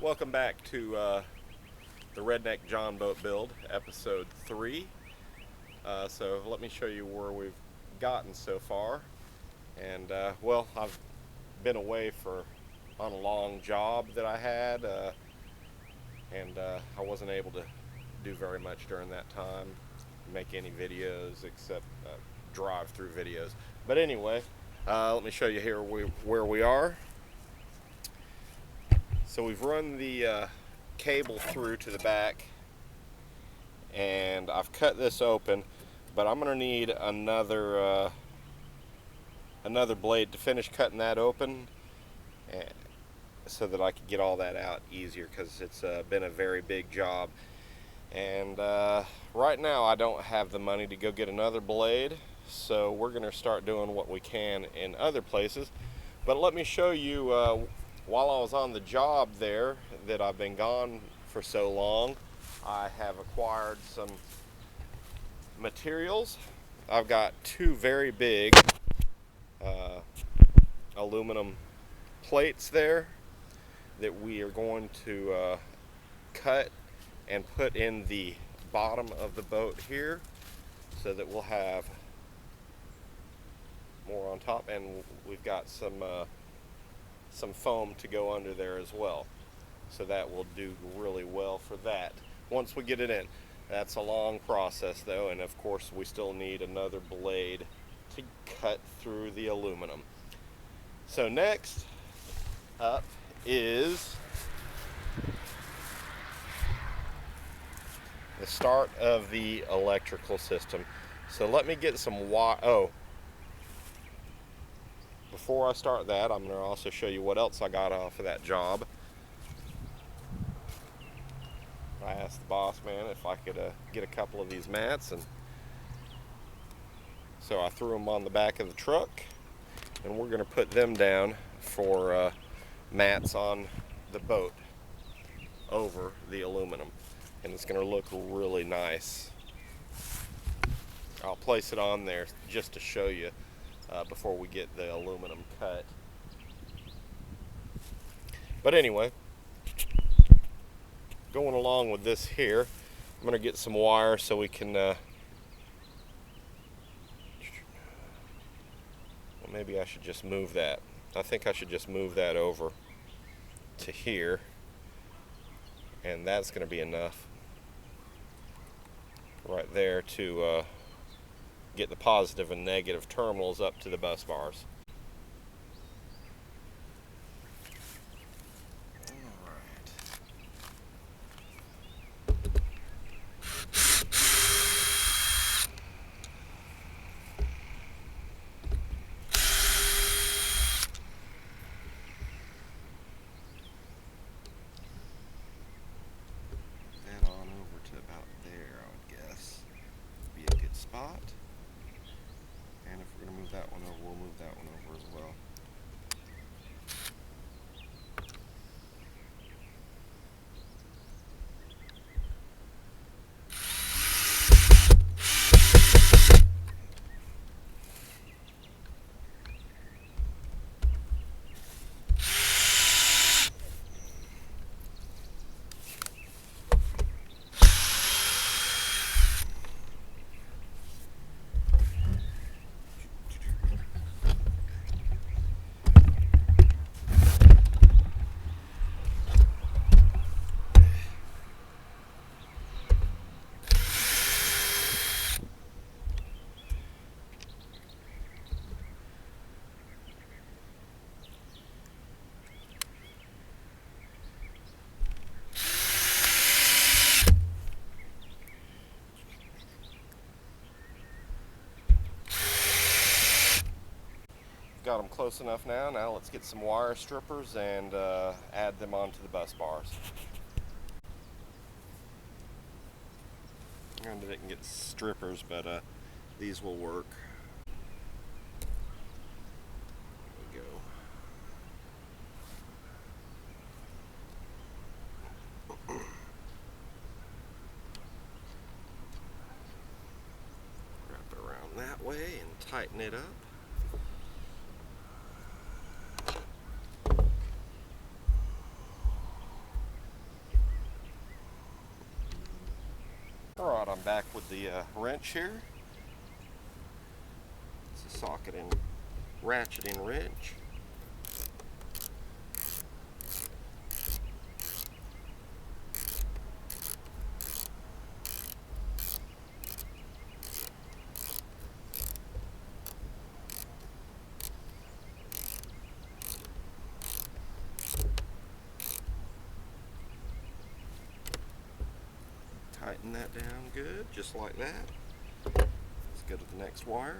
Welcome back to the Redneck Jonboat build, episode 3. So let me show you where we've gotten so far. And well, I've been away on a long job that I had, and I wasn't able to do very much during that time, make any videos except drive-through videos. But anyway, let me show you here where we are. So we've run the cable through to the back, and I've cut this open, but I'm going to need another blade to finish cutting that open, so that I can get all that out easier, because it's been a very big job. And right now I don't have the money to go get another blade, so we're going to start doing what we can in other places. But let me show you, while I was on the job there that I've been gone for so long, I have acquired some materials. I've got two very big aluminum plates there that we are going to cut and put in the bottom of the boat here, so that we'll have more on top, and we've got some foam to go under there as well, so that will do really well for that once we get it in. That's a long process though, and of course we still need another blade to cut through the aluminum. So next up is the start of the electrical system. So let me get some wire. Before I start that, I'm going to also show you what else I got off of that job. I asked the boss man if I could get a couple of these mats, and so I threw them on the back of the truck, and we're going to put them down for mats on the boat over the aluminum, and it's going to look really nice. I'll place it on there just to show you before we get the aluminum cut. But anyway, going along with this here, I'm going to get some wire so we can well, maybe I should just move that. I think I should just move that over to here, and that's going to be enough right there to get the positive and negative terminals up to the bus bars. That on over to about there, I would guess, would be a good spot. And if we're going to move that one over, we'll move that one over as well. Got them close enough now. Now let's get some wire strippers and add them onto the bus bars. I didn't get strippers, but these will work. There we go. Wrap it around that way and tighten it up. Alright, I'm back with the wrench here. It's a socket and ratcheting wrench. Tighten that down good, just like that. Let's go to the next wire.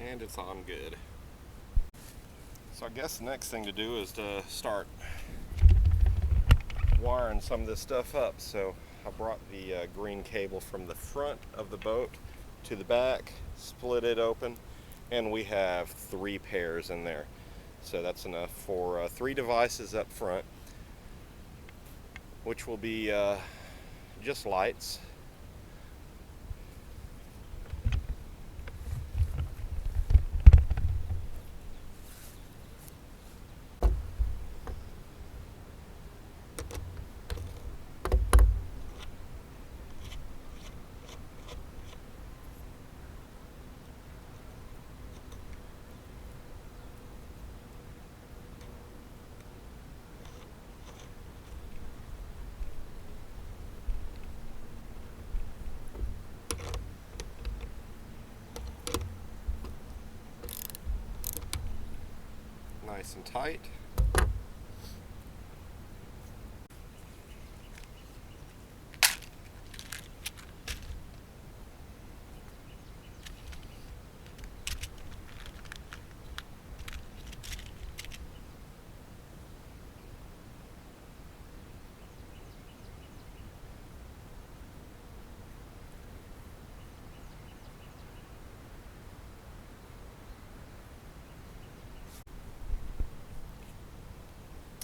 And it's on good. So I guess the next thing to do is to start wiring some of this stuff up. So I brought the green cable from the front of the boat to the back, split it open, and we have 3 pairs in there. So that's enough for 3 devices up front, which will be just lights. Nice and tight.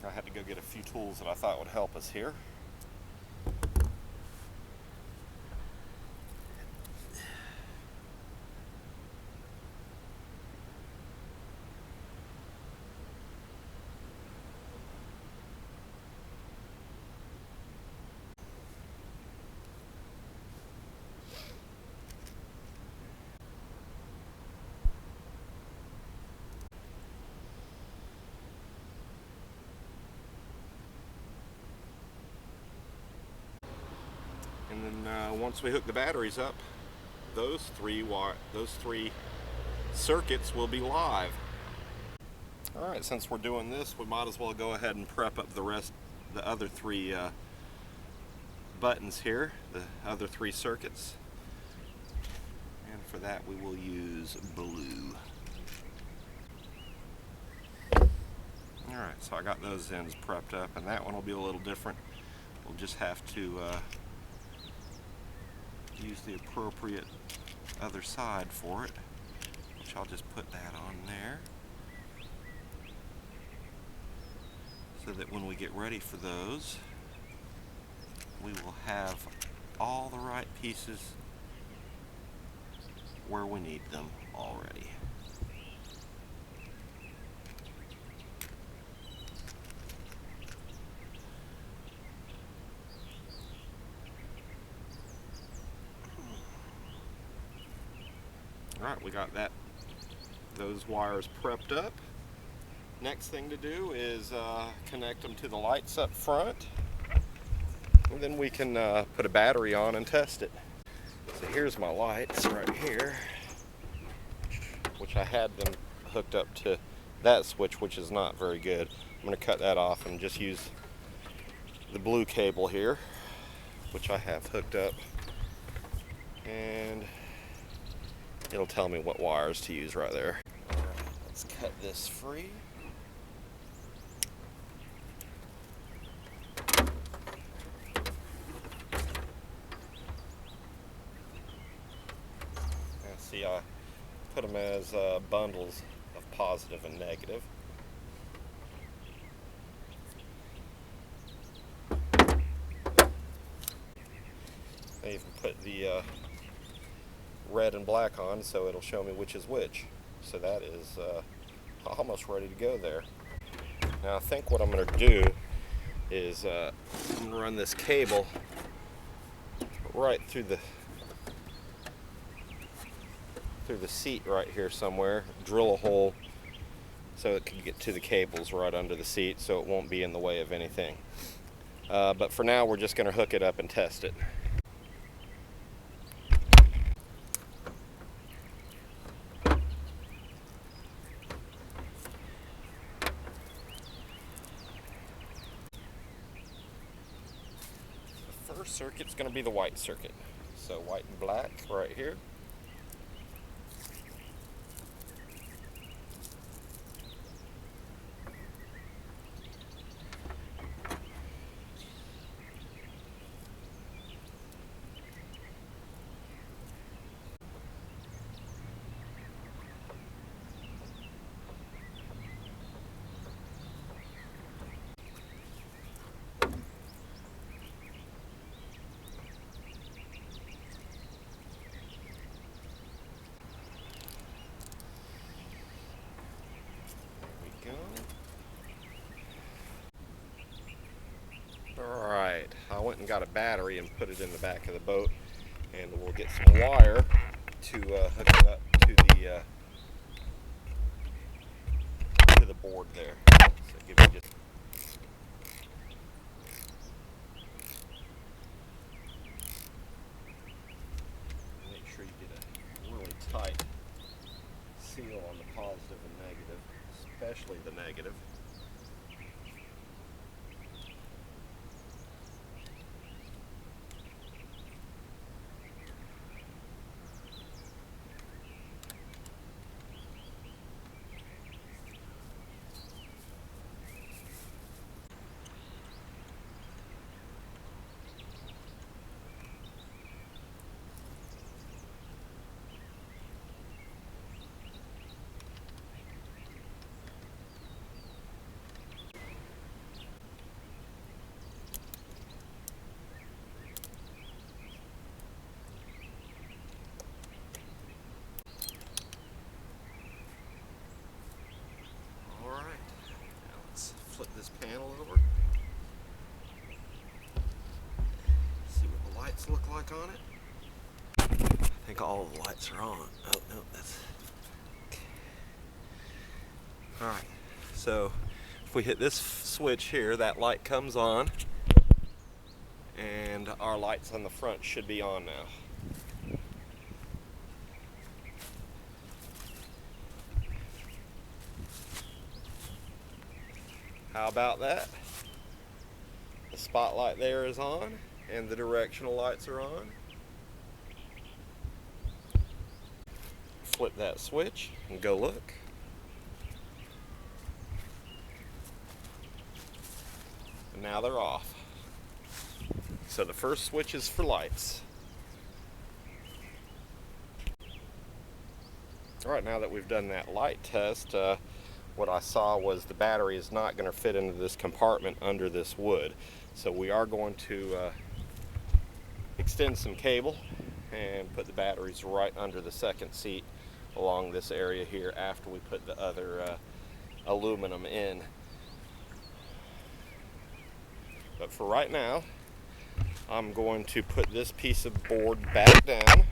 I had to go get a few tools that I thought would help us here. And then once we hook the batteries up, those three circuits will be live. All right, since we're doing this, we might as well go ahead and prep up the other 3 buttons here, the other 3 circuits. And for that, we will use blue. All right, so I got those ends prepped up, and that one will be a little different. We'll just have to use the appropriate other side for it, which I'll just put that on there, so that when we get ready for those, we will have all the right pieces where we need them already. Alright, we got those wires prepped up. Next thing to do is connect them to the lights up front, and then we can put a battery on and test it. So here's my lights right here, which I had them hooked up to that switch, which is not very good. I'm going to cut that off and just use the blue cable here, which I have hooked up, and it'll tell me what wires to use right there. All right, let's cut this free. And see, I put them as bundles of positive and negative. I even put the red and black on so it'll show me which is which. So that is almost ready to go there. Now I think what I'm going to do is I'm going to run this cable right through the seat right here somewhere, drill a hole so it can get to the cables right under the seat so it won't be in the way of anything. But for now we're just going to hook it up and test it. The first circuit's going to be the white circuit. So white and black right here. Alright, I went and got a battery and put it in the back of the boat, and we'll get some wire to hook it up to the board there. So give me just make sure you get a really tight seal on the positive and negative, especially the negative. Flip this panel over. See what the lights look like on it. I think all the lights are on. Oh no, that's okay. Alright, so if we hit this switch here, that light comes on, and our lights on the front should be on now. How about that? The spotlight there is on, and the directional lights are on. Flip that switch and go look. And now they're off. So the first switch is for lights. Alright, now that we've done that light test, what I saw was the battery is not going to fit into this compartment under this wood. So we are going to extend some cable and put the batteries right under the second seat along this area here after we put the other aluminum in. But for right now, I'm going to put this piece of board back down.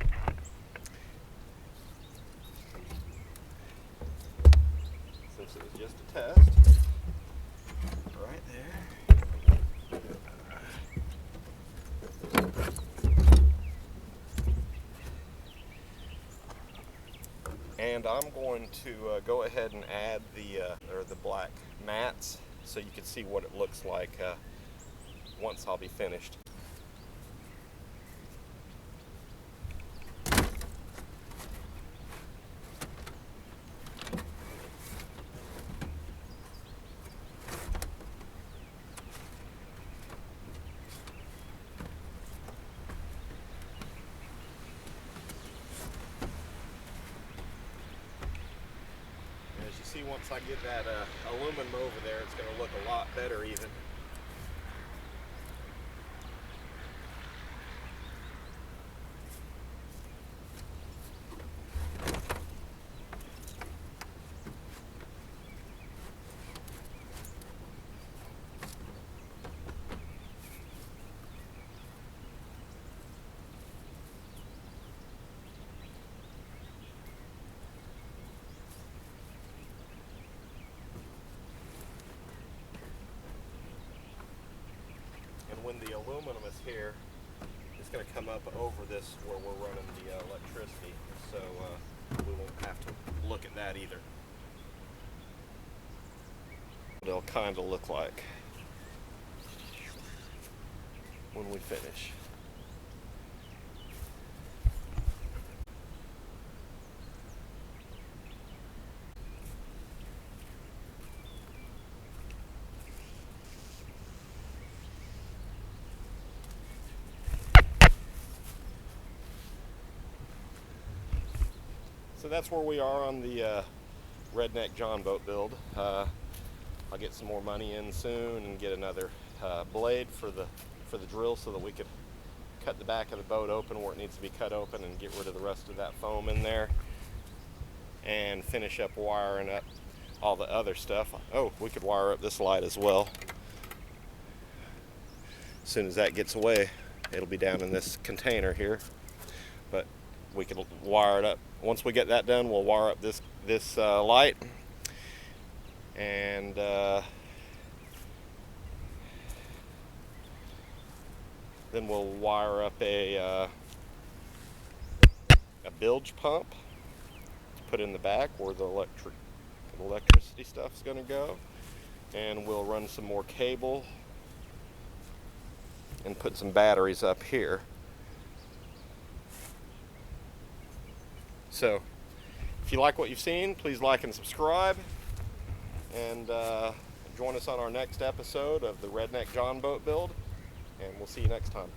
Since it was just a test, right there. And I'm going to go ahead and add the black mats so you can see what it looks like once I'll be finished. See, once I get that aluminum over there, it's going to look a lot better even. aluminum is here. It's going to come up over this where we're running the electricity, so we won't have to look at that either. It'll kind of look like when we finish. So that's where we are on the redneck Jonboat build. I'll get some more money in soon and get another blade for the drill so that we could cut the back of the boat open where it needs to be cut open and get rid of the rest of that foam in there and finish up wiring up all the other stuff. Oh, we could wire up this light as well. As soon as that gets away, it'll be down in this container here, but we can wire it up. Once we get that done, we'll wire up this light, and then we'll wire up a bilge pump to put in the back where the electricity stuff's going to go, and we'll run some more cable and put some batteries up here. So, if you like what you've seen, please like and subscribe, and join us on our next episode of the Redneck Jonboat build, and we'll see you next time.